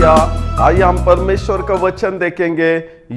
Hallelujah. आइए हम परमेश्वर का वचन देखेंगे।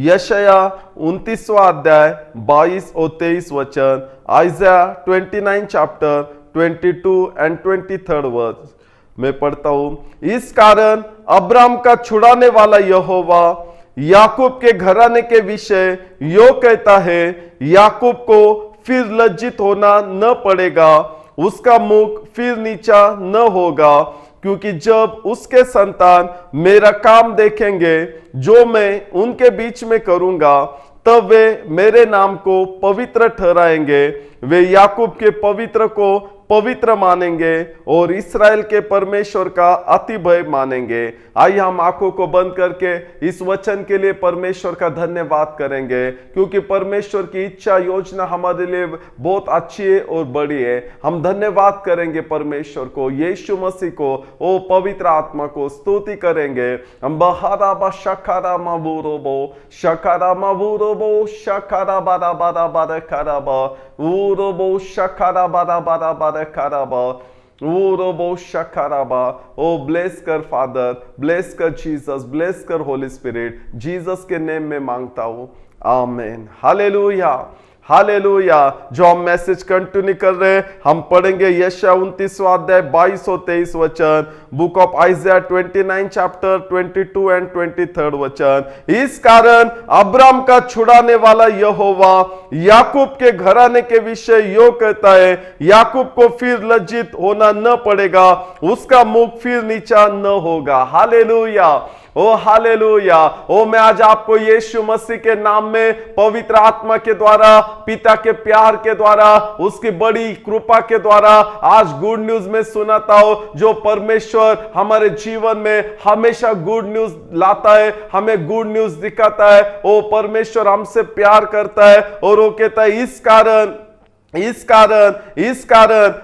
यशाया 29वां अध्याय 22 और 23 वचन। आइज़ाया 29 चैप्टर 22 एंड 23 वर्स में पढ़ता हूं। इस कारण अब्राम का छुड़ाने वाला यहोवा याकूब के घराने के विषय यो कहता है, याकूब को फिर लज्जित होना न पड़ेगा, उसका मुख फिर नीचा न होगा, क्योंकि जब उसके संतान मेरा काम देखेंगे जो मैं उनके बीच में करूंगा, तब वे मेरे नाम को पवित्र ठहराएंगे। वे याकूब के पवित्र को पवित्र मानेंगे और इस्राएल के परमेश्वर का अति भय मानेंगे। आइए हम आंखों को बंद करके इस वचन के लिए परमेश्वर का धन्यवाद करेंगे, क्योंकि परमेश्वर की इच्छा योजना हमारे लिए बहुत अच्छी है और बड़ी है। हम धन्यवाद करेंगे परमेश्वर को, यीशु मसीह को, ओ पवित्र आत्मा को स्तुति करेंगे। हम बहाराबा शकारा माबूरोबो शकारा माबूरोबो शकारा बारा बारा बारा खराबा उरोबो शकारा बारा बारा बारा खराबा उरोबो शकाराबा। ओ ब्लेस कर फादर, ब्लेस कर जीसस, ब्लेस कर होली स्पिरिट, जीसस के नेम में मांगता हूं, आमीन। Hallelujah hallelujah. जो हम मैसेज कंटिन्यू कर रहे हैं, हम पढ़ेंगे यशाया 29वां अध्याय 22 और 23 वचन, बुक ऑफ आइज़ाया 29 चैप्टर 22 एंड 23 वचन। इस कारण अब्राम का छुड़ाने वाला यहोवा याकूब के घराने के विषय यो कहता है, याकूब को फिर लज्जित होना न पड़ेगा, उसका मुख फिर नीचा न होगा। हालेलुया ओ हालेलुया। ओ मैं आज आपको यीशु मसीह के नाम में पवित्र आत्मा के द्वारा, पिता के प्यार के द्वारा, उसकी बड़ी कृपा के द्वारा आज गुड न्यूज में सुनाता हूं। जो परमेश्वर हमारे जीवन में हमेशा गुड न्यूज लाता है, हमें गुड न्यूज दिखाता है। ओ परमेश्वर हमसे प्यार करता है और वो कहता है, इस कारण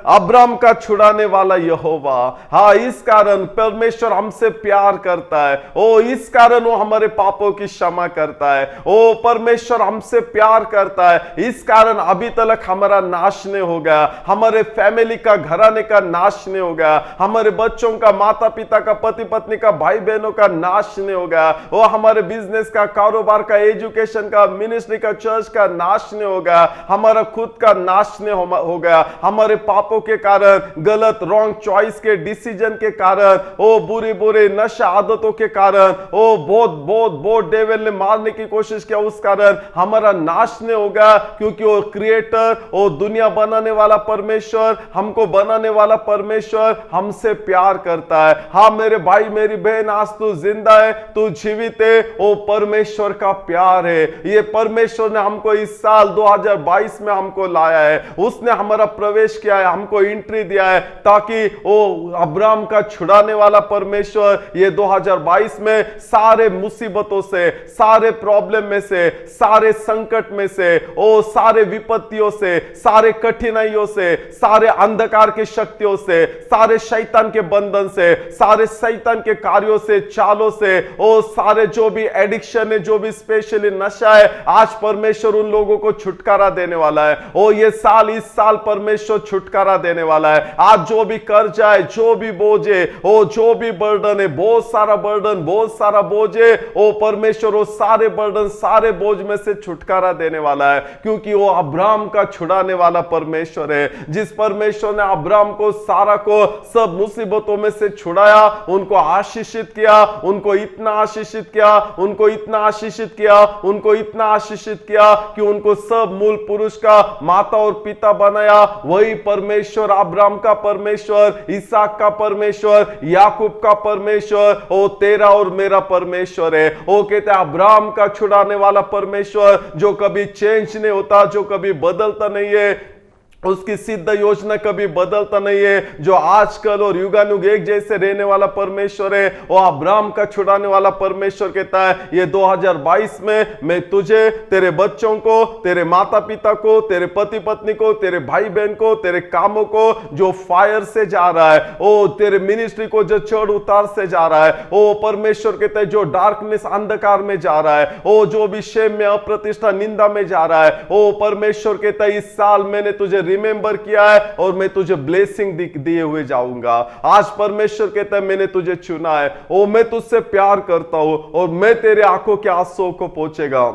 अब्राम का छुड़ाने वाला यहोवा, हाँ इस कारण परमेश्वर हमसे प्यार करता है। ओ इस कारण वो हमारे पापों की क्षमा करता है। ओ परमेश्वर हमसे प्यार करता है, इस कारण अभी तक हमारा नाश नहीं हो गया, हमारे फैमिली का, घराने का नाश नहीं हो गया, हमारे बच्चों का, माता पिता का, पति पत्नी का, भाई बहनों का नाश नहीं हो गया, वो हमारे बिजनेस का, कारोबार का, एजुकेशन का, मिनिस्ट्री का, चर्च का नाश नहीं हो गया, हमारा खुद का नाश नहीं हो गया, हमारे पापों के कारण, गलत रॉन्ग चॉइस के डिसीजन के कारण, ओ बुरी बुरी नशा आदतों के कारण, ओ बहुत डेविल ने मारने की कोशिश किया, उस कारण हमारा नाश नहीं होगा, क्योंकि वो क्रिएटर, वो दुनिया बनाने वाला परमेश्वर, हमको बनाने वाला परमेश्वर हमसे प्यार करता है। हाँ मेरे भाई मेरी बहन, आज तू जिंदा है, तू जीवित है, वो परमेश्वर का प्यार है। ये परमेश्वर ने हमको इस साल 2022 में हमको लाया है, उसने हमारा प्रवेश किया है, हमको एंट्री दिया है, ताकि वो अब्राम का छुड़ाने वाला परमेश्वर ये 2022 में सारे मुसीबतों से, सारे प्रॉब्लम में से, सारे संकट में से, ओ सारे विपत्तियों से, सारे कठिनाइयों से, सारे अंधकार की शक्तियों से, सारे शैतान के बंधन से, सारे शैतान के कार्यों से, चालों से, ओ सारे जो भी एडिक्शन है, जो भी स्पेशली नशा है, आज परमेश्वर उन लोगों को छुटकारा देने वाला है। ओ ये इस साल परमेश्वर छुटकारा देने वाला है। आज जो भी कर्जा है, जो भी बोझ है, ओ जो भी बर्डन है, बहुत सारा बर्डन, बहुत सारा बोझ है, ओ परमेश्वर वो सारे बर्डन, सारे बोझ में से छुटकारा देने वाला है, क्योंकि वो अब्राम का छुड़ाने वाला परमेश्वर है। जिस परमेश्वर ने अब्राम को, सारा को सब मुसीबतों में से छुड़ाया, उनको आशीषित किया, उनको इतना आशीषित किया, उनको इतना आशीषित किया, उनको इतना आशीषित किया कि उनको सब मूल पुरुष का माता और पिता बनाया। वही परमेश्वर, अब्राम का परमेश्वर, इसहाक का परमेश्वर, याकूब का परमेश्वर, ओ तेरा और मेरा परमेश्वर है। वो कहते हैं अब्राम का छुड़ाने वाला परमेश्वर, जो कभी चेंज नहीं होता, जो कभी बदलता नहीं है, उसकी सिद्ध योजना कभी बदलता नहीं है, जो आजकल और युगानुग एक जैसे रहने वाला परमेश्वर है, वो अब्राम का छुड़ाने वाला परमेश्वर कहता है, ये 2022 में मैं तुझे, तेरे बच्चों को, तेरे माता पिता को, तेरे पति पत्नी को, तेरे भाई बहन को, तेरे कामों को जो फायर से जा रहा है, ओ तेरे मिनिस्ट्री को जो चढ़ उतार से जा रहा है, ओ परमेश्वर कहता है जो डार्कनेस अंधकार में जा रहा है, ओ जो भी शेम में, अप्रतिष्ठा, निंदा में जा रहा है, ओ परमेश्वर कहता है इस साल मैंने तुझे रिमेंबर किया है और मैं तुझे ब्लेसिंग दिए हुए जाऊंगा। आज परमेश्वर कहता है मैंने तुझे चुना है, ओ मैं तुझसे प्यार करता हूं और मैं तेरे आंखों के आंसुओं को पोंछेगा।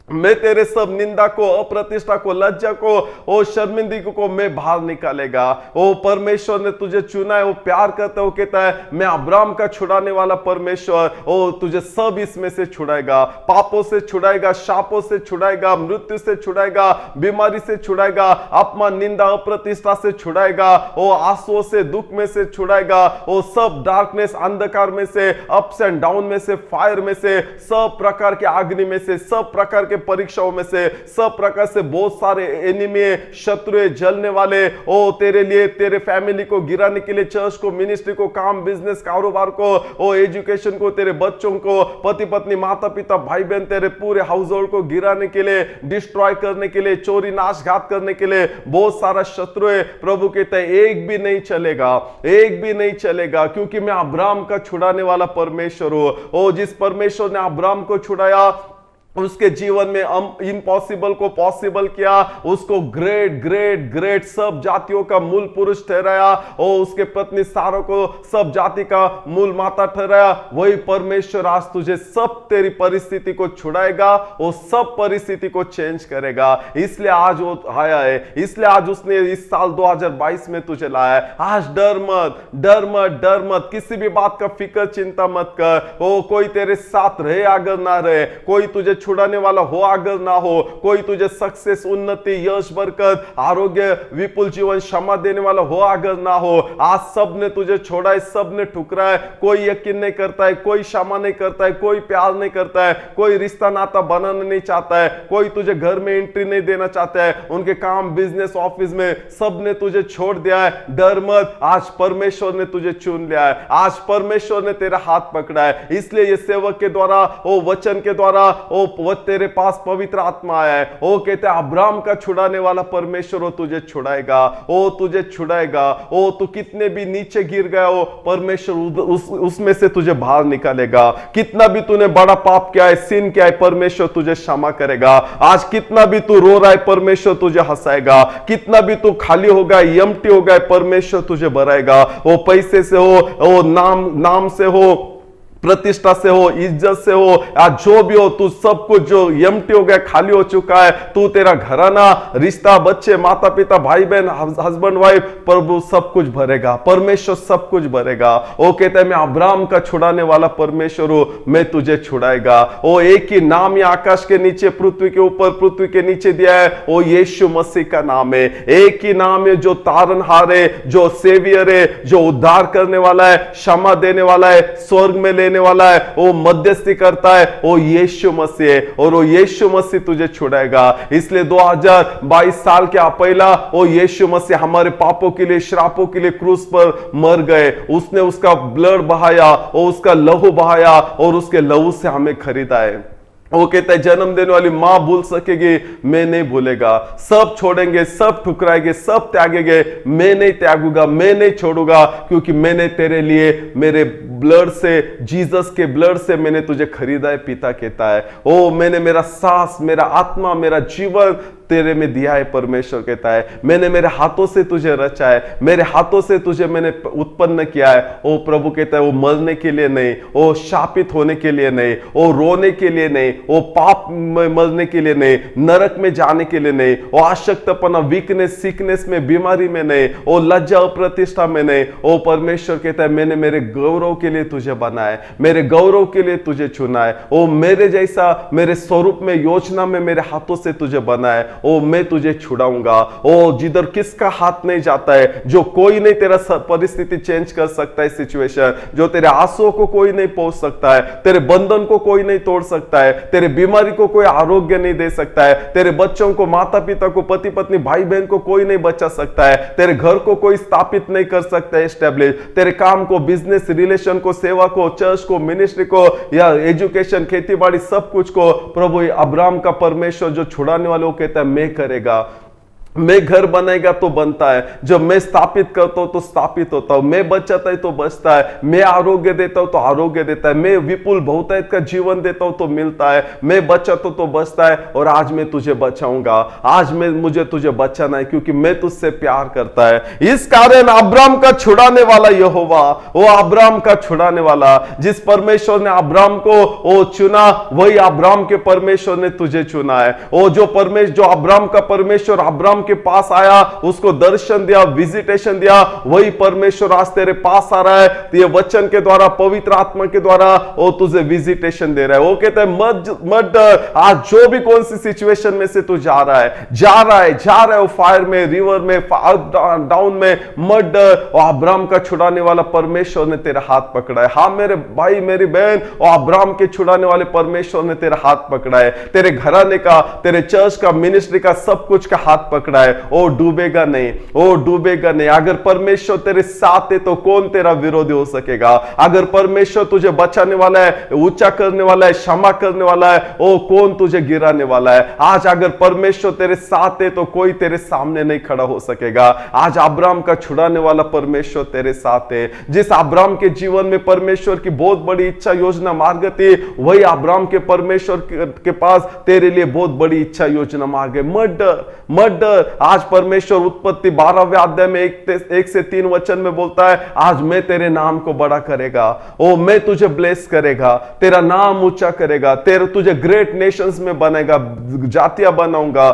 मैं तेरे सब निंदा को, अप्रतिष्ठा को, लज्जा को, ओ शर्मिंदगी को मैं बाहर निकालेगा। ओ परमेश्वर ने तुझे चुना है, वो प्यार करता है, वो कहता है मैं अब्राहम का छुड़ाने वाला परमेश्वर, ओ तुझे सब इसमें से छुड़ाएगा, पापों से छुड़ाएगा, शापों से छुड़ाएगा, मृत्यु से छुड़ाएगा, बीमारी से छुड़ाएगा, अपमान, निंदा, अप्रतिष्ठा से छुड़ाएगा, ओ आंसुओं से, दुख में से छुड़ाएगा, ओ सब डार्कनेस, अंधकार में से, अप्स एंड डाउन में से, फायर में से, सब प्रकार के अग्नि में से, सब प्रकार के परीक्षाओं में से, सब प्रकार से बहुत सारे एनिमी, शत्रु, जलने वाले, ओ तेरे लिए, तेरे फैमिली को गिराने के लिए, चर्च को, मिनिस्ट्री को, काम, बिजनेस, कारोबार को, ओ एजुकेशन को, तेरे बच्चों को, पति पत्नी, माता पिता, भाई बहन, तेरे पूरे हाउस होल्ड को गिराने के लिए, डिस्ट्रॉय करने के लिए, चोरी नाशघात करने के लिए बहुत सारा शत्रु है। प्रभु कहता है एक भी नहीं चलेगा, एक भी नहीं चलेगा, क्योंकि मैं अब्राहम का छुड़ाने वाला परमेश्वर हूं। ओ जिस परमेश्वर ने अब्राहम को छुड़ाया, उसके जीवन में इम्पॉसिबल को पॉसिबल किया, उसको ग्रेट ग्रेट ग्रेट सब जातियों का मूल पुरुष ठहराया, और उसके पत्नी सारा को सब जाति का मूल माता ठहराया। वही परमेश्वर आज तुझे सब तेरी परिस्थिति को छुड़ाएगा, वो सब परिस्थिति को चेंज करेगा। इसलिए आज वो आया है, इसलिए आज उसने इस साल 2022 में तुझे लाया है। आज डर मत, डर मत, डर मत, किसी भी बात का फिक्र चिंता मत कर। वो कोई तेरे साथ रहे अगर ना रहे, कोई तुझे छुड़ाने वाला हो अगर ना हो, कोई तुझे सक्सेस, उन्नति, यश, बरकत, आरोग्य, विपुल जीवन, क्षमा देने वाला हो अगर ना हो, आज सब ने तुझे छोड़ा है, सब ने ठुकरा है। कोई यकीन नहीं करता है, कोई क्षमा नहीं करता है, कोई प्यार नहीं करता है, कोई रिश्ता नाता बनाना नहीं चाहता है, कोई तुझे घर में एंट्री नहीं देना चाहता है, उनके काम, बिजनेस, ऑफिस में सब ने तुझे छोड़ दिया है। डर मत, आज परमेश्वर ने तुझे चुन लिया है, आज परमेश्वर ने तेरा हाथ पकड़ा है। इसलिए ये सेवक के द्वारा, ओ वचन के द्वारा, ओ वो तेरे पास पवित्र आत्मा आया है। ओ कहते हैं अब्राहम का छुड़ाने वाला परमेश्वर वो तुझे छुड़ाएगा, ओ तुझे छुड़ाएगा। ओ तू कितने भी नीचे गिर गया हो, परमेश्वर उसमें से तुझे बाहर निकालेगा। कितना भी तूने बड़ा पाप किया है, सिन किया है, परमेश्वर तुझे क्षमा करेगा। आज कितना भी तू रो रहा है, परमेश्वर तुझे हंसाएगा। कितना भी तू खाली हो गया, एम्प्टी हो गया, परमेश्वर तुझे भराएगा। वो पैसे से हो, वो नाम से हो, प्रतिष्ठा से हो, इज्जत से हो, या जो भी हो, तू सब कुछ जो एम्प्टी हो गया, खाली हो चुका है, तू, तेरा घराना, रिश्ता, बच्चे, माता पिता, भाई बहन, हस्बैंड वाइफ, प्रभु सब कुछ भरेगा, परमेश्वर सब कुछ भरेगा। वो कहता है मैं अब्राहम का छुड़ाने वाला परमेश्वर हूं, मैं तुझे छुड़ाएगा। वो एक ही नाम या आकाश के नीचे, पृथ्वी के ऊपर, पृथ्वी के नीचे दिया है, वो यीशु मसीह का नाम है। एक ही नाम है जो तारनहार है, जो सेवियर है, जो उद्धार करने वाला है, क्षमा देने वाला है, स्वर्ग में लेने वाला है, वो मध्यस्थी करता है, वो यीशु मसीह है, और वो यीशु मसीह तुझे छुड़ाएगा। इसलिए 2022 साल के पहला वो यीशु मसीह हमारे पापों के लिए, श्रापों के लिए क्रूस पर मर गए। उसने उसका ब्लड बहाया, और उसका लहू बहाया, और उसके लहू से हमें खरीदा है। वो कहता है जन्म देने वाली मां भूल सकेगी, मैं नहीं भूलेगा। सब छोड़ेंगे, सब ठुकराएंगे, सब त्यागेंगे, मैं नहीं त्यागूंगा, मैं नहीं छोड़ूंगा, क्योंकि मैंने तेरे लिए मेरे ब्लड से, जीसस के ब्लड से मैंने तुझे खरीदा है, पिता कहता है। ओ मैंने मेरा सांस, मेरा आत्मा, मेरा जीवन तेरे में दिया है, परमेश्वर कहता है। मैंने मेरे हाथों से तुझे रचा है, मेरे हाथों से तुझे मैंने उत्पन्न किया है। ओ प्रभु कहता है वो मरने के लिए नहीं, वो शापित होने के लिए नहीं, वो रोने के लिए नहीं, वो पाप में मरने के लिए नहीं, नरक में जाने के लिए नहीं, वो आशक्तपना, वीकनेस, सिकनेस में, बीमारी में नहीं, वो लज्जा, प्रतिष्ठा में नहीं। ओ परमेश्वर कहता है मैंने मेरे गौरव के लिए तुझे बनाया है, मेरे गौरव के लिए तुझे चुना है। ओ मेरे जैसा, मेरे स्वरूप में, योजना में मेरे हाथों से तुझे बना है। ओ मैं तुझे छुड़ाऊंगा। ओ जिधर किसका हाथ नहीं जाता है, जो कोई नहीं तेरा परिस्थिति चेंज कर सकता है, सिचुएशन, जो तेरे आंसुओं को कोई नहीं पहुंच सकता है, तेरे बंधन को कोई नहीं तोड़ सकता है, तेरे बीमारी को कोई आरोग्य नहीं दे सकता है, तेरे बच्चों को, माता पिता को, पति पत्नी, भाई बहन को कोई नहीं बचा सकता है, तेरे घर को कोई स्थापित नहीं कर सकता है, एस्टेब्लिश, तेरे काम को, बिजनेस, रिलेशन को, सेवा को, चर्च को, मिनिस्ट्री को, या एजुकेशन, खेती बाड़ी, सब कुछ को प्रभु अब्राहम का परमेश्वर जो छुड़ाने वाले वो कहता है मैं करेगा। मैं घर बनेगा तो बनता है, जब मैं स्थापित करता हूं तो स्थापित होता हूं, मैं बचाता है तो बचता है, मैं आरोग्य देता हूं तो आरोग्य देता है, मैं विपुल बहुतायत का जीवन देता हूं तो मिलता है, मैं बचाता हूं तो बचता है। और आज मैं तुझे बचाऊंगा, आज मैं मुझे तुझे बचाना है क्योंकि मैं तुझसे प्यार करता है। इस कारण अब्राम का छुड़ाने वाला यहोवा, वो अब्राम का छुड़ाने वाला, जिस परमेश्वर ने अब्राम को वो चुना, वही अब्राम के परमेश्वर ने तुझे चुना है। वो जो अब्राम का परमेश्वर अब्राम के पास आया, उसको दर्शन दिया, विजिटेशन दिया, वही परमेश्वर आज तेरे पास आ रहा है। तो ये वचन के द्वारा, पवित्र आत्मा के द्वारा वो तुझे विजिटेशन दे रहा है। वो कहता है मत डर, आज जो भी कौन सी सिचुएशन में से तू जा रहा है वो फायर में, रिवर में, डाउन में, मत डर। और अब्राम का छुड़ाने वाला परमेश्वर ने तेरा हाथ पकड़ा है। हाँ मेरे भाई मेरी बहन, और अब्राम के छुड़ाने वाले परमेश्वर ने तेरा हाथ पकड़ा है, तेरे घराने का, तेरे चर्च का, मिनिस्ट्री का, सब कुछ का हाथ पकड़ा है। ओ डूबेगा नहीं, ओ डूबेगा नहीं। अगर परमेश्वर तेरे साथ है तो कौन तेरा विरोधी हो सकेगा। अगर परमेश्वर तुझे बचाने वाला है, ऊंचा करने वाला है, क्षमा करने वाला है, ओ कौन तुझे गिराने वाला है। आज अगर परमेश्वर तेरे साथ है तो कोई तेरे सामने नहीं खड़ा हो सकेगा। आज अब्राम का छुड़ाने वाला परमेश्वर तेरे साथ है। जिस अब्राम के जीवन में परमेश्वर की बहुत बड़ी इच्छा, योजना, मार्ग थी, वही अब्राम के परमेश्वर के पास तेरे लिए बहुत बड़ी इच्छा, योजना, मार्ग है। मत डर। आज परमेश्वर उत्पत्ति 12वें अध्याय में 1 से 3 वचन में बोलता है, आज मैं तेरे नाम को बड़ा करेगा, ओ मैं तुझे ब्लेस करेगा, तेरा नाम ऊंचा करेगा, तुझे ग्रेट नेशंस में बनेगा, जातियां बनाऊंगा।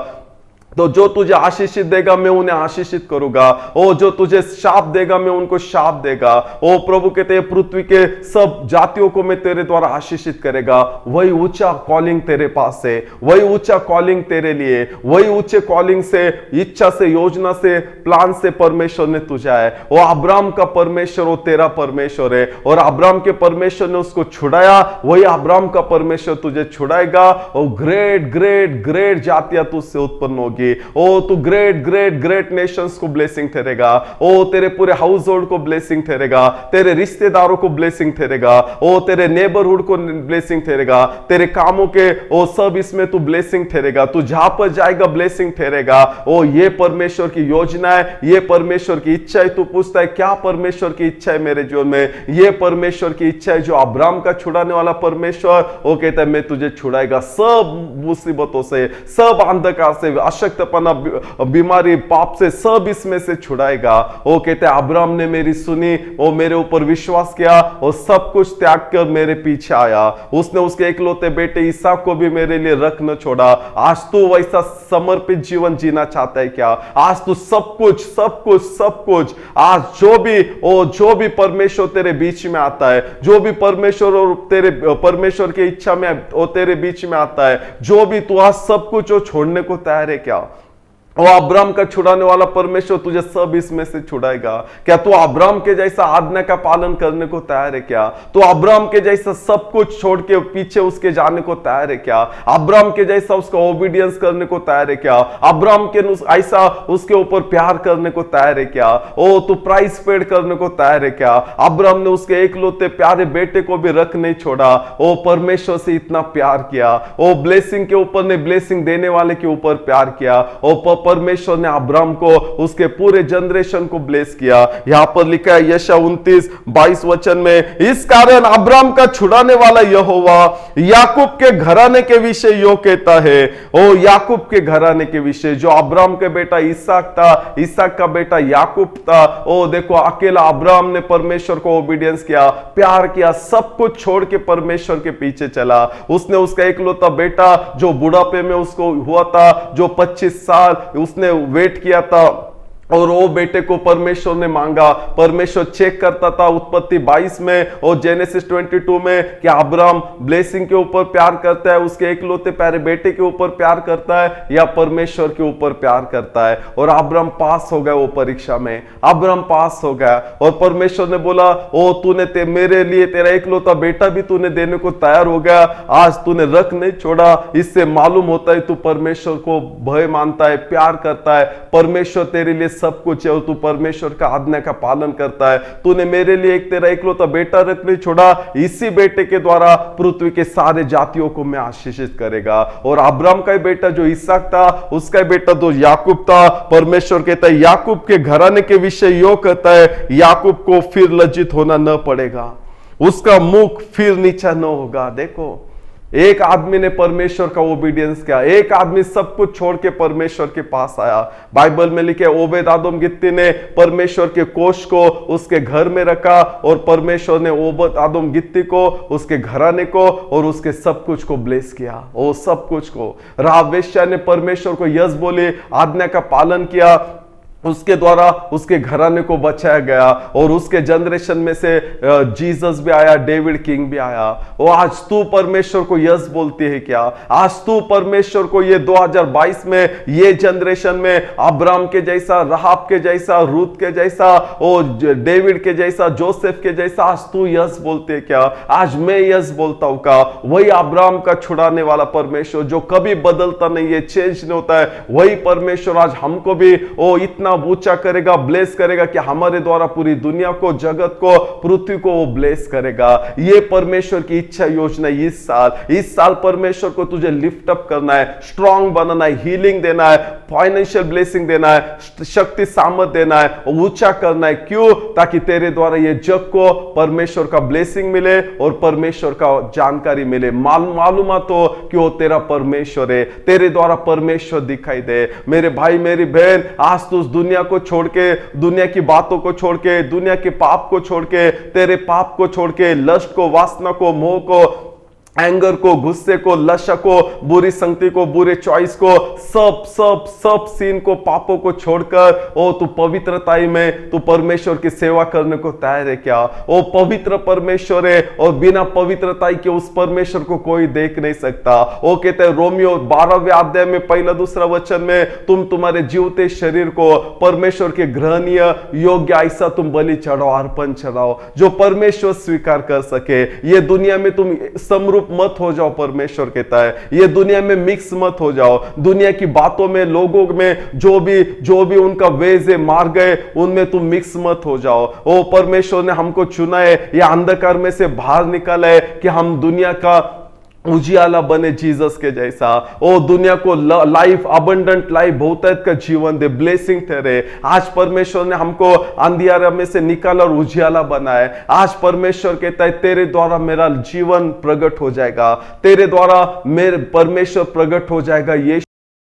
तो जो तुझे आशीषित देगा मैं उन्हें आशीषित करूंगा, ओ जो तुझे शाप देगा मैं उनको शाप देगा। ओ प्रभु कहते हैं, पृथ्वी के सब जातियों को मैं तेरे द्वारा आशीषित करेगा। वही ऊंचा कॉलिंग तेरे पास है, वही ऊंचा कॉलिंग तेरे लिए, वही ऊंचे कॉलिंग से, इच्छा से, योजना से, प्लान से परमेश्वर ने तुझा है। वो अब्राम का परमेश्वर, वो तेरा परमेश्वर है। और अब्राम के परमेश्वर ने उसको छुड़ाया, वही अब्राम का परमेश्वर तुझे छुड़ाएगा। और ग्रेट ग्रेट ग्रेट जातियां तुझसे उत्पन्न होगी। ओ तू ग्रेट नेशंस को ब्लेसिंग ठहरेगा। ओ तेरे पूरे हाउस होल्ड को ब्लेसिंग ठहरेगा, तेरे रिश्तेदारों को ब्लेसिंग ठहरेगा, ओ तेरे नेबरहुड को ब्लेसिंग ठहरेगा, तेरे कामों के ओ सब इसमें तू ब्लेसिंग ठहरेगा। तू जहां पर जाएगा ब्लेसिंग ठहरेगा। ओ ये परमेश्वर की योजना है, ये परमेश्वर की इच्छा है। तू पूछता है क्या परमेश्वर की इच्छा है मेरे जीवन में? ये परमेश्वर की इच्छा है जो अब्राम का छुड़ाने वाला परमेश्वर, वो कहता है मैं तुझे छुड़ाएगा सब मुसीबतों से, सब अंधकार से, अशक्तपना, बीमारी, पाप से, सब इसमें से छुड़ाएगा। वो कहते हैं अब्राम ने मेरी सुनी, वो मेरे ऊपर विश्वास किया और सब कुछ त्याग कर मेरे पीछे आया। उसने उसके इकलौते बेटे इसहाक को भी मेरे लिए रख न छोड़ा। आज तू वैसा समर्पित जीवन जीना चाहता है क्या? आज तू सब कुछ आज जो भी परमेश्वर तेरे बीच में आता है, जो भी परमेश्वर और तेरे परमेश्वर की इच्छा में वो तेरे बीच में आता है, जो भी तू आज सब कुछ वो छोड़ने को तैयार है क्या? वो अब्राम का छुड़ाने वाला परमेश्वर तुझे सब इसमें से छुड़ाएगा क्या? तू अब्राम के जैसा आज्ञा का पालन करने को तैयार है क्या? तू अब्राम के जैसा सब कुछ छोड़ के पीछे उसके जाने को तैयार है क्या? अब्राम के जैसा उसका ओबीडियंस करने को तैयार है क्या? अब्राम के ऐसा उसके ऊपर प्यार करने को तैयार है क्या? ओ तू प्राइस पेड करने को तैयार है क्या? अब्राम ने उसके एकलौते प्यारे बेटे को भी रख नहीं छोड़ा। ओ परमेश्वर से इतना प्यार किया। ओ ब्लेसिंग के ऊपर ने ब्लेसिंग देने वाले के ऊपर प्यार किया। ओ परमेश्वर ने अब्राम को, उसके पूरे जनरेशन को ब्लेस किया। यहां पर लिखा है यशायाह 29:22 वचन में, इस कारण अब्राम का छुड़ाने वाला यहोवा याकूब के घराने के विषय यो कहता है। ओ याकूब के घराने के विषय, जो अब्राम के बेटा इसहाक था, इसहाक का बेटा याकूब था। ओ देखो अकेला अब्राम ने परमेश्वर को ओबीडियंस किया, प्यार किया, सब कुछ छोड़ के परमेश्वर के पीछे चला। उसने उसका एकलौता बेटा जो बुढ़ापे में उसको हुआ था, जो 25 साल उसने वेट किया था, और वो बेटे को परमेश्वर ने मांगा। परमेश्वर चेक करता था उत्पत्ति 22 में और जेनेसिस 22 में कि अब्राम ब्लेसिंग के ऊपर प्यार करता है, उसके एकलौते प्यारे बेटे के ऊपर प्यार करता है या परमेश्वर के ऊपर प्यार करता है। और अब्राम पास हो गया वो परीक्षा में, अब्राम पास हो गया। और परमेश्वर ने बोला, ओ तूने मेरे लिए तेरा एकलौता बेटा भी तूने देने को तैयार हो गया, आज तूने रख नहीं छोड़ा। इससे मालूम होता है तू परमेश्वर को भय मानता है, प्यार करता है। परमेश्वर तेरे लिए सब कुछ है और तू परमेश्वर का आज्ञा का पालन करता है। तूने मेरे लिए एक तेरा इकलौता बेटा रख नहीं छोड़ा, इसी बेटे के द्वारा पृथ्वी के सारे जातियों को मैं आशीषित करेगा। और अब्राहम का बेटा जो इसहाक था, उसका बेटा जो याकूब था, परमेश्वर कहता है याकूब के घराने के विषय यो कहता है याकूब को फिर लज्जित होना न पड़ेगा, उसका मुख फिर नीचा न होगा। देखो, एक आदमी ने परमेश्वर का ओबीडियंस किया, एक आदमी सब कुछ छोड़ के परमेश्वर के पास आया। बाइबल में लिखे ओबेद आदम गित्ती ने परमेश्वर के कोष को उसके घर में रखा और परमेश्वर ने ओबेद आदम गित्ती को, उसके घराने को और उसके सब कुछ को ब्लेस किया। वो सब कुछ को राहाब वेश्या ने परमेश्वर को यस बोले, आज्ञा का पालन किया, उसके द्वारा उसके घराने को बचाया गया और उसके जनरेशन में से जीसस भी आया, डेविड किंग भी आया। वो आज तू परमेश्वर को यस बोलती है क्या? आज तू परमेश्वर को ये 2022 में ये जनरेशन में अब्राहम के जैसा, राहाब के जैसा, रूत के जैसा, और डेविड के जैसा, जोसेफ के जैसा आज तू यस बोलती है क्या? आज मैं यस बोलता हूं का? वही अब्राहम का छुड़ाने वाला परमेश्वर जो कभी बदलता नहीं है, चेंज नहीं होता है, वही परमेश्वर आज हमको भी वो इतना ऊंचा करेगा, ब्लेस करेगा कि हमारे द्वारा पूरी दुनिया को, जगत को, पृथ्वी को वो ब्लेस करेगा। ये परमेश्वर की इच्छा योजना इस साल परमेश्वर को तुझे लिफ्ट अप करना है, स्ट्रांग बनाना है, हीलिंग देना है, फाइनेंशियल ब्लेसिंग देना है, शक्ति सामर्थ देना है, ऊंचा करना है। क्यों? ताकि तेरे द्वारा ये जग को परमेश्वर का ब्लेसिंग मिले और परमेश्वर का जानकारी मिले, मालूमात हो कि वो तेरा परमेश्वर है, तेरे द्वारा परमेश्वर दिखाई दे। मेरे भाई मेरी बहन, आज तू दुनिया को छोड़ के, दुनिया की बातों को छोड़ के, दुनिया के पाप को छोड़ के, तेरे पाप को छोड़ के, लस्ट को, वासना को, मोह को, एंगर को, गुस्से को, लशा को, बुरी संगति को, बुरे चॉइस को, सब सीन को, पापों को छोड़कर ओ तू पवित्रताई में तू परमेश्वर की सेवा करने को तैयार है क्या? ओ पवित्र परमेश्वर है और बिना पवित्रताई के उस परमेश्वर को कोई देख नहीं सकता। वो कहते हैं रोमियो 12वें अध्याय में 1-2 वचन में, तुम तुम्हारे जीवते शरीर को परमेश्वर के ग्रहणीय योग्य ऐसा तुम बलि चढ़ाओ, अर्पण चढ़ाओ जो परमेश्वर स्वीकार कर सके। ये दुनिया में तुम समरूप मत हो जाओ, परमेश्वर कहता है ये दुनिया में मिक्स मत हो जाओ। दुनिया की बातों में, लोगों में जो भी उनका वेज है, मार गए, उनमें तुम मिक्स मत हो जाओ। ओ परमेश्वर ने हमको चुना है, या अंधकार में से बाहर निकाला है कि हम दुनिया का उजियाला बने जीसस के जैसा। ओ दुनिया को लाइफ, अबंडेंट लाइफ, बहुतायत का जीवन दे, ब्लेसिंग तेरे। आज परमेश्वर ने हमको अंधियारा में से निकाला और उजियाला बनाया। आज परमेश्वर कहता है तेरे द्वारा मेरा जीवन प्रकट हो जाएगा, तेरे द्वारा मेरे परमेश्वर प्रकट हो जाएगा। ये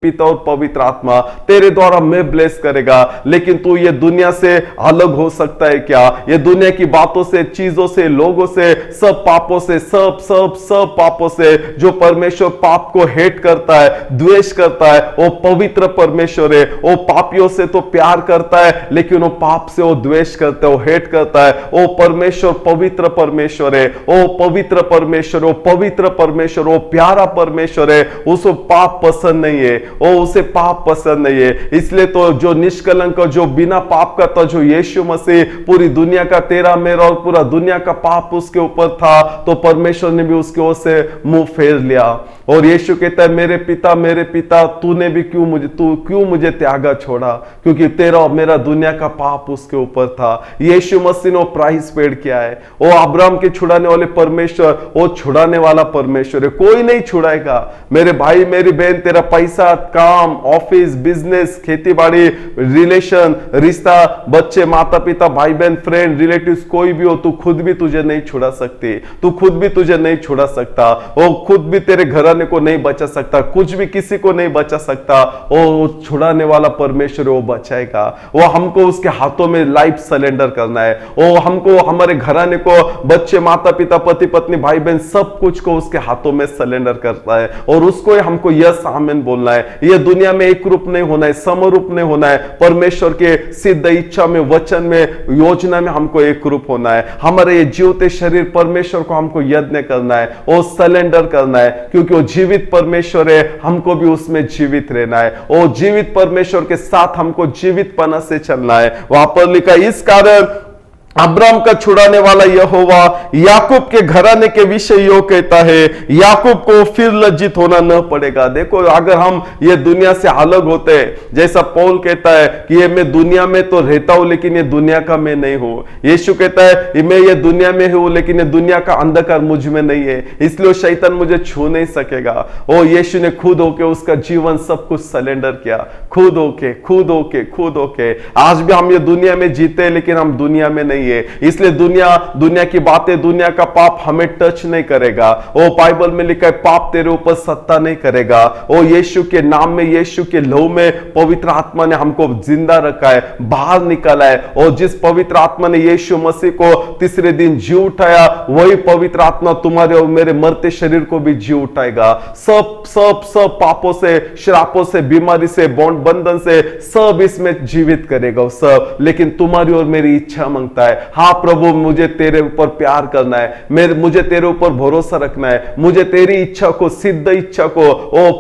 पिता और पवित्र आत्मा तेरे द्वारा मैं ब्लेस करेगा। लेकिन तू ये दुनिया से अलग हो सकता है क्या? ये दुनिया की बातों से, चीजों से, लोगों से, सब पापों से, सब पापों से, जो परमेश्वर पाप को हेट करता है, द्वेष करता है, वो पवित्र परमेश्वर है। वो पापियों से तो प्यार करता है, लेकिन वो पाप से वो द्वेष करता है, वो हेट करता है। वो परमेश्वर पवित्र परमेश्वर है, वो पवित्र परमेश्वर, वो पवित्र परमेश्वर, वो प्यारा परमेश्वर है। उसको पाप पसंद नहीं है, ओ उसे पाप पसंद नहीं है। इसलिए तो जो निष्कलंक, जो बिना पाप का था, जो यीशु मसीह, पूरी दुनिया का, तेरा मेरा और पूरा दुनिया का पाप उसके ऊपर था, तो परमेश्वर ने भी उसके ओर से मुंह फेर लिया। और यीशु कहता है मेरे पिता तूने भी क्यों मुझे त्यागा छोड़ा? क्योंकि तेरा और मेरा दुनिया का पाप उसके ऊपर था। यीशु मसीह ने प्राइस पेड किया है। वो अब्राहम के छुड़ाने वाले परमेश्वर, वो छुड़ाने वाला परमेश्वर है, कोई नहीं छुड़ाएगा। मेरे भाई मेरी बहन, तेरा पैसा, काम, ऑफिस, बिजनेस, खेती बाड़ी, रिलेशन, रिश्ता, बच्चे, माता पिता, भाई बहन, फ्रेंड, रिलेटिव्स, कोई भी हो, तू खुद भी तुझे नहीं छुड़ा सकती, तू खुद भी तुझे नहीं छुड़ा सकता। वो खुद भी तेरे घराने को नहीं बचा सकता, कुछ भी किसी को नहीं बचा सकता। वो छुड़ाने वाला परमेश्वर वो बचाएगा। वो हमको उसके हाथों में लाइफ सरेंडर करना है। वो हमको, हमारे घराने को, बच्चे, माता पिता, पति पत्नी, भाई बहन, सब कुछ को उसके हाथों में सरेंडर करता है और उसको हमको यस आमीन बोलना है। ये दुनिया में एक रूप नहीं होना है, समरूप नहीं होना है। परमेश्वर के सिद्ध इच्छा में, वचन में, योजना में हमको एक रूप होना है। हमारे ये जीवते शरीर परमेश्वर को हमको यज्ञ करना है, वो सरेंडर करना है, क्योंकि वो जीवित परमेश्वर है, हमको भी उसमें जीवित रहना है। वो जीवित परमेश्वर के साथ हमको जीवित पना से चलना है। वहां पर लिखा इस कारण अब्राम का छुड़ाने वाला यहोवा याकूब के घराने के विषय यो कहता है, याकूब को फिर लज्जित होना न पड़ेगा। देखो, अगर हम ये दुनिया से अलग होते हैं, जैसा पौल कहता है कि ये मैं दुनिया में तो रहता हूं लेकिन ये दुनिया का मैं नहीं हूं। यीशु कहता है मैं ये दुनिया में हूं लेकिन ये दुनिया का अंधकार मुझ में नहीं है, इसलिए शैतान मुझे छू नहीं सकेगा। ओ यीशु ने खुद होके उसका जीवन सब कुछ सरेंडर किया, खुद होके। आज भी हम ये दुनिया में जीते लेकिन हम दुनिया में नहीं है, इसलिए दुनिया की बातें, दुनिया का पाप हमें टच नहीं करेगा। ओ बाइबल में लिखा है पाप तेरे ऊपर सत्ता नहीं करेगा। ओ यीशु के नाम में, यीशु के लहू में पवित्र आत्मा ने हमको जिंदा रखा है, बाहर निकाला है। और जिस पवित्र आत्मा ने यीशु मसीह को तीसरे दिन जी उठाया, वही पवित्र आत्मा तुम्हारे और मेरे मरते शरीर को भी जी उठाएगा। सब पापों से, श्रापों से, बीमारी से, बंधन से सब इसमें जीवित करेगा सब। लेकिन तुम्हारी और मेरी इच्छा मांगता है, हाँ प्रभु मुझे तेरे ऊपर प्यार करना है, मुझे तेरे ऊपर भरोसा रखना है, मुझे तेरी इच्छा को, सिद्ध इच्छा को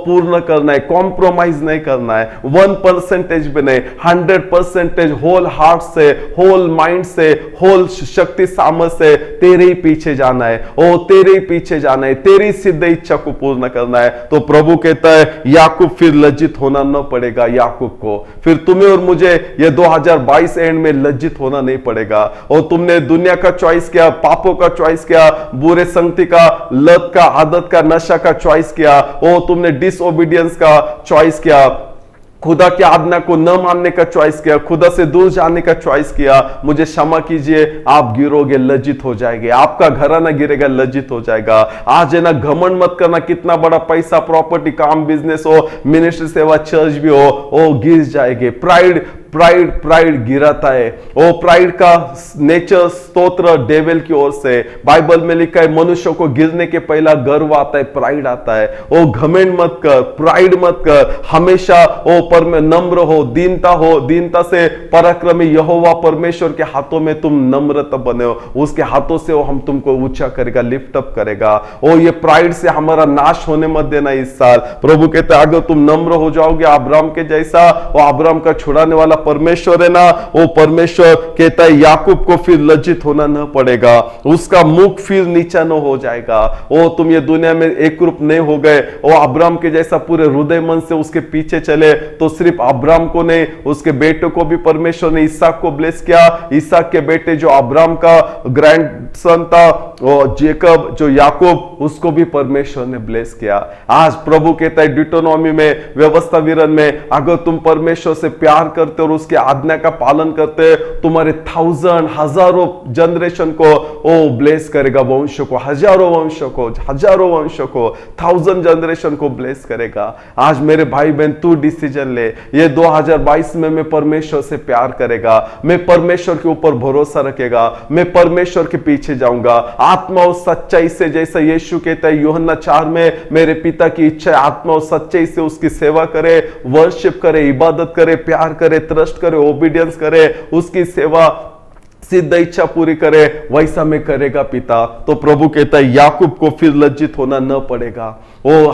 पूर्ण करना है, कॉम्प्रोमाइज नहीं करना है, 1% भी नहीं, 100% होल हार्ट से, होल माइंड से, होल शक्ति सामर्थ से तेरे ही पीछे जाना है। तेरे ही पीछे जाना है, तेरी सिद्ध इच्छा को पूर्ण करना है। तो प्रभु कहता है याकूब फिर लज्जित होना न पड़ेगा, याकूब को फिर तुम्हें और मुझे ये 2022 एंड में लज्जित होना नहीं पड़ेगा। और तुमने दुनिया का चॉइस किया, पापों का चॉइस किया, बुरे संगति का, लत का, आदत का, नशा का चॉइस किया, और तुमने डिसओबीडियंस का चॉइस किया, खुदा की आज्ञा को न मानने का चॉइस किया, खुदा से दूर जाने का चॉइस किया। मुझे क्षमा कीजिए, आप गिरोगे, लज्जित हो जाएंगे, आपका घराना गिरेगा, लज्जित हो जाएगा। आज है ना, घमंड मत करना, कितना बड़ा पैसा, प्रॉपर्टी, काम, बिजनेस हो, मिनिस्ट्री, सेवा, चर्च भी हो, गिर जाएंगे। प्राइड गिराता है। प्राइड का नेचर स्तोत्र डेविल की ओर से, बाइबल में लिखा है मनुष्य को गिरने के पहला गर्व आता है, प्राइड आता है। घमंड मत कर, प्राइड मत कर, हमेशा नम्र हो, दीनता से पराक्रमी यहोवा परमेश्वर के हाथों में तुम नम्रता बने हो, उसके हाथों से हम तुमको ऊंचा करेगा, लिफ्ट अप करेगा। ये प्राइड से हमारा नाश होने मत देना इस साल। प्रभु कहते हैं अगर तुम नम्र हो जाओगे अब्राम के जैसा, अब्राम का छुड़ाने वाला परमेश्वर है ना, वो परमेश्वर कहता है याकूब को फिर लज्जित होना न पड़ेगा, उसका मुख फिर नीचा न हो जाएगा। तुम ये दुनिया में एक रूप नहीं हो गए, अब्राम के जैसा पूरे हृदय मन से उसके पीछे चले, तो सिर्फ अब्राम को नहीं, उसके बेटे को भी परमेश्वर ने इसहाक को ब्लेस किया। इसहाक के बेटे जो अब्राम का ग्रैंडसन था, जेकब जो याकूब, उसको भी परमेश्वर ने ब्लेस किया। आज प्रभु कहता है डिटोनॉमी में, व्यवस्था विवरण में, अगर तुम परमेश्वर से प्यार करते और उसके आज्ञा का पालन करते, तुम्हारे हजारों जनरेशन को ब्लेस करेगा, वंशों को, हजारों वंशों को, 1000 जनरेशन को ब्लेस करेगा। आज मेरे भाई बहन, तू डिसीजन ले, ये 2022 में मैं परमेश्वर से प्यार करेगा, मैं परमेश्वर के ऊपर भरोसा रखेगा, मैं परमेश्वर के पीछे जाऊंगा आत्मा और सच्चाई से। जैसा यीशु कहता है यूहन्ना 4 में, मेरे पिता की इच्छा है आत्मा और सच्चाई से उसकी सेवा करे, वर्शिप करे, इबादत करे, प्यार करे, ट्रस्ट करे, ओबीडियंस करे, उसकी सेवा, सिद्ध इच्छा पूरी करे, वैसा में करेगा पिता। तो प्रभु कहता है याकूब को फिर लज्जित होना न पड़ेगा।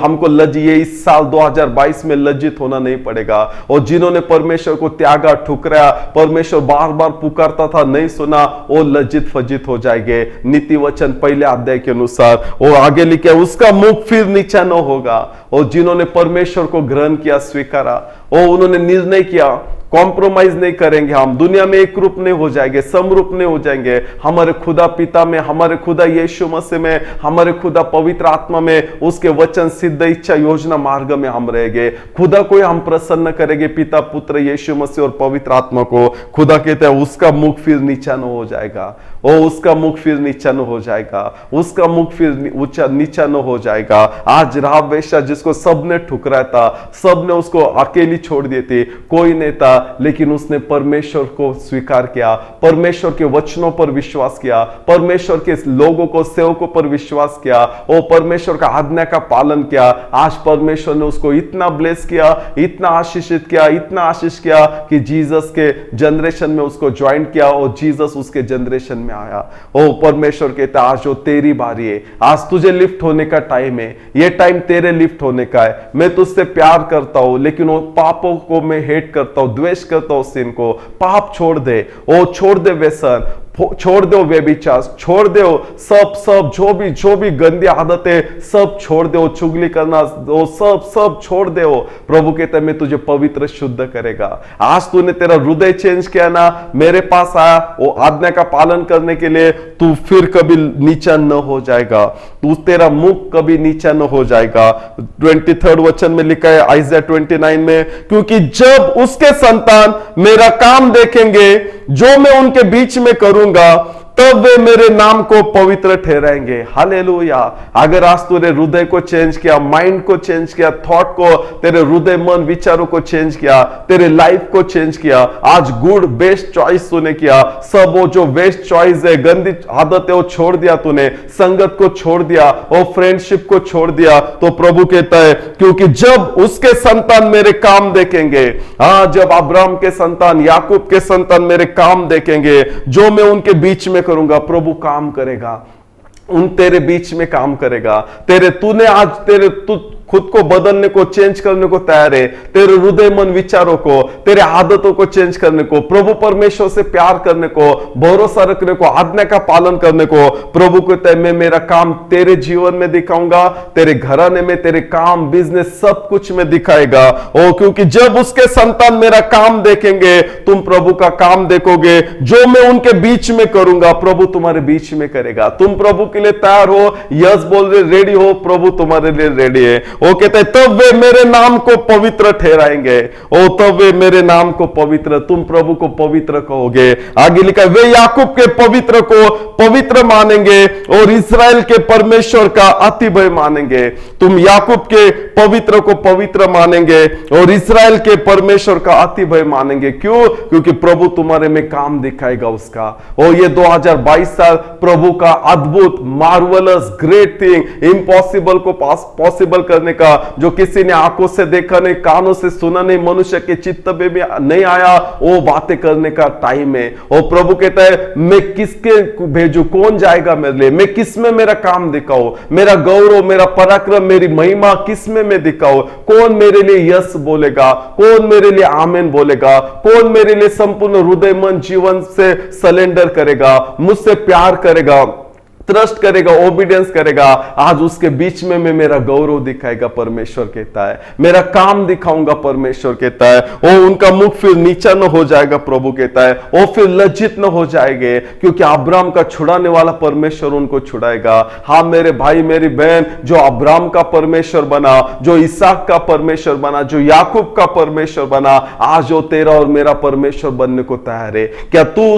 हमको ये इस साल 2022 में लज्जित होना नहीं पड़ेगा। और जिन्होंने परमेश्वर को त्यागा, ठुकराया, परमेश्वर बार बार पुकारता था, नहीं सुना, वो लज्जित फज्जित हो जाएंगे। नीति वचन पहले अध्याय के अनुसार वो आगे लिखे, उसका मुख फिर नीचा न होगा। और जिन्होंने परमेश्वर को ग्रहण किया, स्वीकारा, उन्होंने निर्णय किया कॉम्प्रोमाइज नहीं करेंगे, हम दुनिया में एक रूप नहीं हो जाएंगे, समरूप नहीं हो जाएंगे, हमारे खुदा पिता में, हमारे खुदा यीशु मसीह में, हमारे खुदा पवित्र आत्मा में, उसके वचन, सिद्ध इच्छा, योजना, मार्ग में हम रहेंगे। खुदा को हम प्रसन्न करेंगे, पिता, पुत्र, यीशु मसीह और पवित्र आत्मा को। खुदा कहते हैं उसका मुख फिर नीचा न हो जाएगा, उसका मुख फिर नीचा न हो जाएगा, उसका मुख फिर ऊंचा नीचा न हो जाएगा। आज राहाब वेश्या जिसको सबने ठुकराया था, सबने उसको अकेली छोड़ दी थी, कोई नहीं था, लेकिन उसने परमेश्वर को स्वीकार किया, परमेश्वर के वचनों पर विश्वास किया, परमेश्वर के लोगों को, सेवकों पर विश्वास किया, और परमेश्वर का आज्ञा का पालन किया। आज परमेश्वर ने उसको इतना ब्लेस किया, इतना आशीषित किया, इतना आशीष किया कि जीसस के जनरेशन में उसको ज्वाइन किया, और जीसस उसके जनरेशन में आया। परमेश्वर कहता आज जो तेरी बारी है, आज तुझे लिफ्ट होने का टाइम है, ये टाइम तेरे लिफ्ट होने का है। मैं तुझसे प्यार करता हूं, लेकिन वो पापों को मैं हेट करता हूं, द्वेष करता हूं, सिन को, पाप छोड़ दे, छोड़ दे व्यसन, छोड़ दो व्यभिचार, छोड़ दो सब जो भी गंदी आदतें सब छोड़ दो, चुगली करना वो सब छोड़ दो। प्रभु कहते हैं मैं तुझे पवित्र शुद्ध करेगा। आज तूने तेरा हृदय चेंज किया ना, मेरे पास आया वो आज्ञा का पालन करने के लिए, तू फिर कभी नीचा न हो जाएगा, तू तेरा मुख कभी नीचा न हो जाएगा। 23 वचन में लिखा है आइज़ाया 29 में, क्योंकि जब उसके संतान मेरा काम देखेंगे जो मैं उनके बीच में करूंगा, तब वे मेरे नाम को पवित्र ठहराएंगे। हालेलुया। अगर आज तूने हृदय को चेंज किया, माइंड को चेंज किया, थॉट को, तेरे हृदय मन विचारों को चेंज किया, तेरे लाइफ को चेंज किया, आज गुड बेस्ट चॉइस तूने किया, सब वो जो वेस्ट चॉइस है, गंदी आदतें वो छोड़ दिया तूने, संगत को छोड़ दिया और फ्रेंडशिप को छोड़ दिया, तो प्रभु कहता है क्योंकि जब उसके संतान मेरे काम देखेंगे, हाँ, जब अब्राहम के संतान, याकूब के संतान मेरे काम देखेंगे जो मैं उनके बीच में करूंगा, प्रभु काम करेगा, उन तेरे बीच में काम करेगा। तूने आज तू खुद को बदलने को, चेंज करने को तैयार है, तेरे हृदय मन विचारों को, तेरे आदतों को चेंज करने को, प्रभु परमेश्वर से प्यार करने को, भरोसा रखने को, आज्ञा का पालन करने को, प्रभु कहता है मैं मेरा काम तेरे जीवन में दिखाऊंगा, तेरे घराने में, तेरे काम, बिजनेस, सब कुछ में दिखाएगा। ओ, क्योंकि जब उसके संतान मेरा काम देखेंगे, तुम प्रभु का काम देखोगे, जो मैं उनके बीच में करूंगा, प्रभु तुम्हारे बीच में करेगा। तुम प्रभु के लिए तैयार हो, यस बोल रहे, रेडी हो, प्रभु तुम्हारे लिए रेडी है। वो कहते हैं तब वे मेरे नाम को पवित्र ठहराएंगे। ओ, तब वे मेरे नाम को पवित्र, तुम प्रभु को पवित्र कहोगे। आगे लिखा, वे याकूब के पवित्र को पवित्र मानेंगे और इस्राएल के परमेश्वर का अति भय मानेंगे। तुम याकूब के पवित्र को पवित्र मानेंगे और इस्राएल के परमेश्वर का अति भय मानेंगे। क्यों? क्योंकि प्रभु तुम्हारे में काम दिखाएगा उसका। ओ, ये 2022 साल प्रभु का अद्भुत, मार्वलस, ग्रेट थिंग, इम्पॉसिबल को पॉसिबल करने का, जो किसी ने आंखों से देखा नहीं, कानों से सुना नहीं, मनुष्य के चित्त में भी नहीं आया, वो बातें करने का टाइम है। और प्रभु कहता है मैं किसके भेजू, कौन जाएगा मेरे लिए, मैं किसमें मेरा काम दिखाऊं, मेरा गौरव, मेरा पराक्रम, मेरी महिमा किसमें मैं दिखाऊं, कौन मेरे लिए यस बोलेगा, कौन मेरे लिए आमेन बोलेगा, कौन मेरे लिए संपूर्ण हृदय मन जीवन से सरेंडर करेगा, मुझसे प्यार करेगा, ट्रस्ट करेगा, ओबीडियंस करेगा। आज उसके बीच में मैं मेरा गौरव दिखाएगा, परमेश्वर कहता है, मेरा काम दिखाऊंगा, परमेश्वर कहता है। ओ, उनका मुख फिर नीचा न हो जाएगा, प्रभु कहता है, ओ फिर लज्जित न हो जाएंगे, क्योंकि अब्राहम का छुड़ाने वाला परमेश्वर उनको छुड़ाएगा। हाँ मेरे भाई, मेरी बहन, जो अब्राहम का परमेश्वर बना, जो इसहाक का परमेश्वर बना, जो याकूब का परमेश्वर बना, आज वो तेरा और मेरा परमेश्वर बनने को तैयार है। क्या तू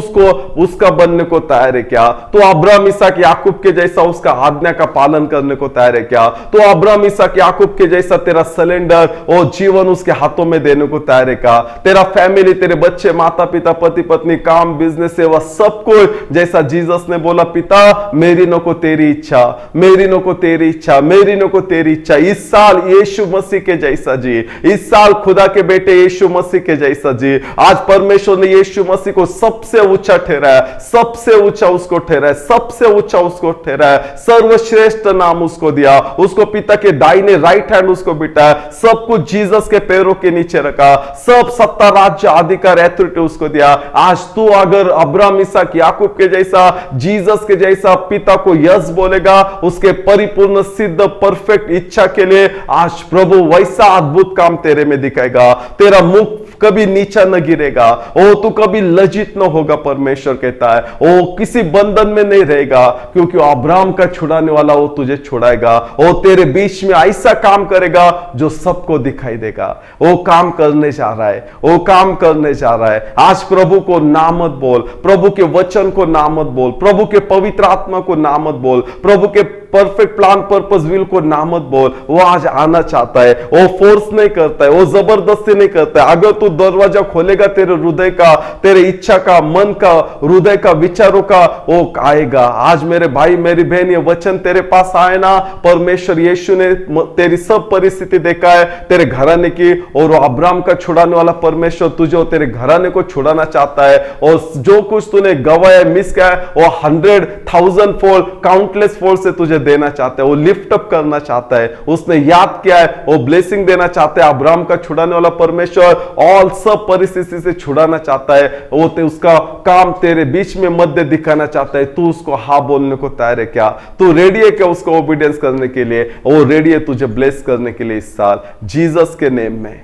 उसका बनने को तैयार है? क्या तू अब्राहम, इसहाक, याकूब के जैसा उसका आज्ञा का पालन करने को तैयार है? क्या तो अब्राहम, इसहाक, याकूब के जैसा तेरा सिलेंडर और जीवन उसके हाथों में देने को तैयार है? क्या तेरा फैमिली, तेरे बच्चे, माता पिता, पति पत्नी, काम, बिजनेस, सेवा, सब कुछ जैसा जीसस ने बोला, पिता मेरी न को तेरी इच्छा, मेरी न को तेरी इच्छा, मेरी न को तेरी इच्छा। इस साल यीशु मसीह के जैसा जी, इस साल खुदा के बेटे यीशु मसीह के जैसा जी। आज परमेश्वर ने यीशु मसीह को सबसे ऊंचा ठहराया, सबसे ऊंचा उसको ठहराया, सबसे ऊंचा उसको ठहराया, सर्वश्रेष्ठ नाम उसको दिया, उसको पिता के दाहिने राइट हैंड उसको बिठाया, सब कुछ जीसस के पैरों के नीचे रखा, सब सत्ता, राज्य, अधिकार, अथॉरिटी उसको दिया। आज तू अगर अब्राहम, इसहाक, याकूब के जैसा, जीसस के जैसा पिता को यस बोलेगा, उसके परिपूर्ण, सिद्ध, परफेक्ट इच्छा के लिए, आज प्रभु वैसा अद्भुत काम तेरे में दिखाएगा। तेरा मुख कभी नीचा न गिरेगा, ओ तू कभी लज्जित न होगा, परमेश्वर कहता है। ओ किसी बंधन में नहीं रहेगा, क्योंकि अब्राहम का छुड़ाने वाला वो तुझे छुड़ाएगा। वो तेरे बीच में ऐसा काम करेगा जो सबको दिखाई देगा। वो काम करने जा रहा है, वो काम करने जा रहा है। आज प्रभु को ना मत बोल, प्रभु के वचन को ना मत बोल, प्रभु के पवित्र आत्मा को ना मत बोल, प्रभु के परफेक्ट प्लान, पर्पस, विल को ना मत बोल। वो आज आना चाहता है, वो फोर्स नहीं करता है, वो जबरदस्ती नहीं करता है। अगर तू दरवाजा खोलेगा तेरे हृदय का, तेरे इच्छा का, मन का, हृदय का, विचारों का, वो आएगा। आज मेरे भाई, मेरी बहन, ये वचन तेरे पास आए ना, परमेश्वर यीशु ने तेरी सब परिस्थिति देखा है, तेरे घराने की, और वो अब्राहम का छुड़ाने वाला परमेश्वर तुझे और तेरे घराने को छुड़ाना चाहता है। और जो कुछ तूने गवाया, मिस किया है, वो 100,000 फोल्ड, काउंटलेस फोल्ड से तुझे देना चाहता है, वो लिफ्ट अप करना चाहता है। उसने याद किया है, वो ब्लेसिंग देना चाहता है। अब्राहम का छुड़ाने वाला परमेश्वर और सब परिस्थिति से छुड़ाना चाहता है। वो उसका काम तेरे बीच में मध्य दिखाना चाहता है। तू उसको हाँ बोलने को तैयार है क्या? तू रेडी है क्या उसको ओबीडियंस करने के लिए? वो रेडी है तुझे ब्लेस करने के लिए इस साल, जीसस के नेम में।